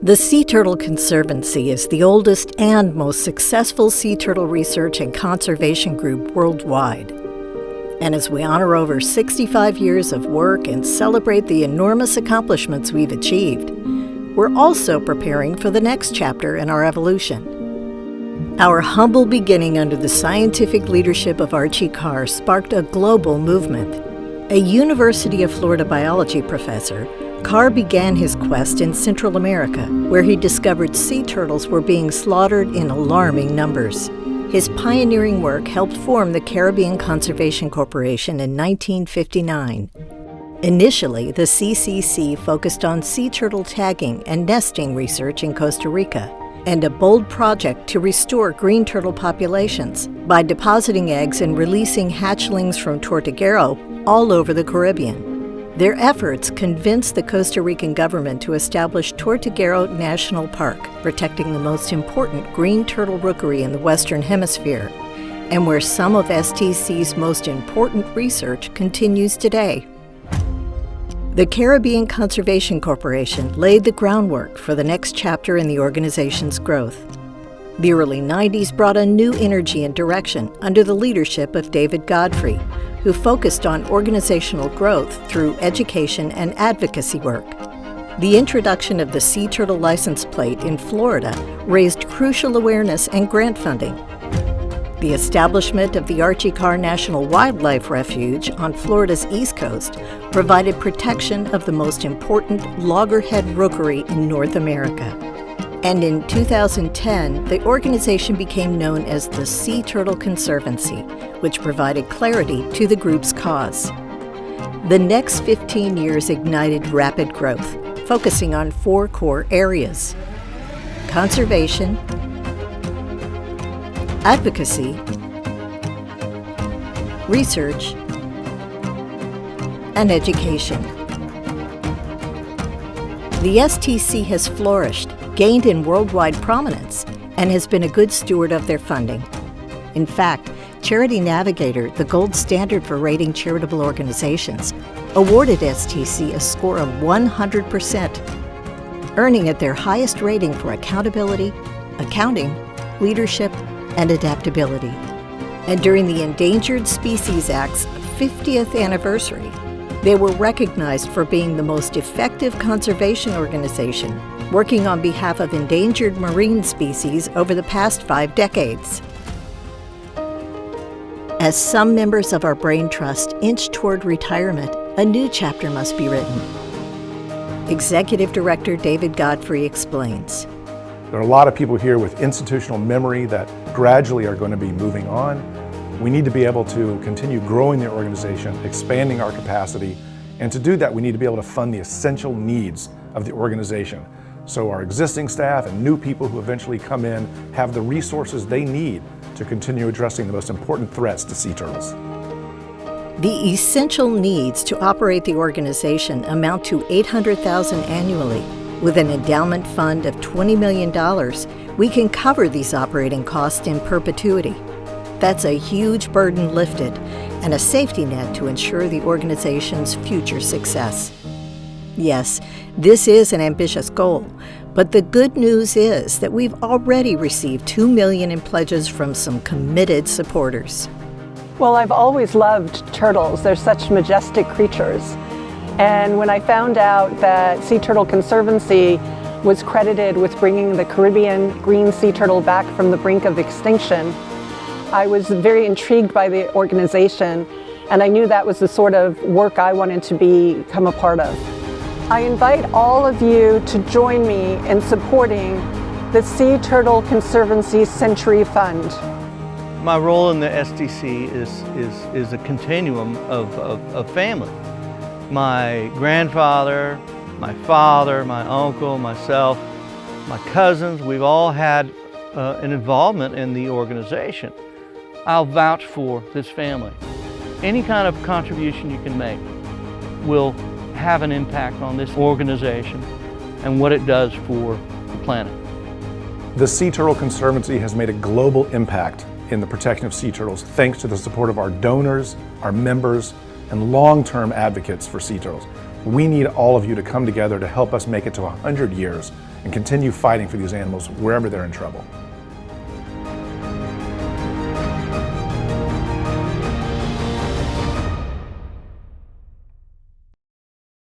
The Sea Turtle Conservancy is the oldest and most successful sea turtle research and conservation group worldwide. And as we honor over 65 years of work and celebrate the enormous accomplishments we've achieved, we're also preparing for the next chapter in our evolution. Our humble beginning under the scientific leadership of Archie Carr sparked a global movement. A University of Florida biology professor, Carr began his quest in Central America, where he discovered sea turtles were being slaughtered in alarming numbers. His pioneering work helped form the Caribbean Conservation Corporation in 1959. Initially, the CCC focused on sea turtle tagging and nesting research in Costa Rica, and a bold project to restore green turtle populations by depositing eggs and releasing hatchlings from Tortuguero all over the Caribbean. Their efforts convinced the Costa Rican government to establish Tortuguero National Park, protecting the most important green turtle rookery in the Western Hemisphere, and where some of STC's most important research continues today. The Caribbean Conservation Corporation laid the groundwork for the next chapter in the organization's growth. The early 90s brought a new energy and direction under the leadership of David Godfrey, who focused on organizational growth through education and advocacy work. The introduction of the sea turtle license plate in Florida raised crucial awareness and grant funding. The establishment of the Archie Carr National Wildlife Refuge on Florida's East Coast provided protection of the most important loggerhead rookery in North America. And in 2010, the organization became known as the Sea Turtle Conservancy, which provided clarity to the group's cause. The next 15 years ignited rapid growth, focusing on 4 core areas: conservation, advocacy, research, and education. The STC has flourished, gained in worldwide prominence, and has been a good steward of their funding. In fact, Charity Navigator, the gold standard for rating charitable organizations, awarded STC a score of 100%, earning it their highest rating for accountability, accounting, leadership, and adaptability. And during the Endangered Species Act's 50th anniversary, they were recognized for being the most effective conservation organization, working on behalf of endangered marine species over the past 5 decades. As some members of our Brain Trust inch toward retirement, a new chapter must be written. Executive Director David Godfrey explains. There are a lot of people here with institutional memory that gradually are going to be moving on. We need to be able to continue growing the organization, expanding our capacity, and to do that we need to be able to fund the essential needs of the organization. So our existing staff and new people who eventually come in have the resources they need to continue addressing the most important threats to sea turtles. The essential needs to operate the organization amount to $800,000 annually. With an endowment fund of $20 million, we can cover these operating costs in perpetuity. That's a huge burden lifted and a safety net to ensure the organization's future success. Yes, this is an ambitious goal, but the good news is that we've already received $2 million in pledges from some committed supporters. Well, I've always loved turtles. They're such majestic creatures. And when I found out that Sea Turtle Conservancy was credited with bringing the Caribbean green sea turtle back from the brink of extinction, I was very intrigued by the organization, and I knew that was the sort of work I wanted to become a part of. I invite all of you to join me in supporting the Sea Turtle Conservancy Century Fund. My role in the STC is a continuum of family. My grandfather, my father, my uncle, myself, my cousins, we've all had an involvement in the organization. I'll vouch for this family. Any kind of contribution you can make will have an impact on this organization and what it does for the planet. The Sea Turtle Conservancy has made a global impact in the protection of sea turtles thanks to the support of our donors, our members, and long-term advocates for sea turtles. We need all of you to come together to help us make it to 100 years and continue fighting for these animals wherever they're in trouble.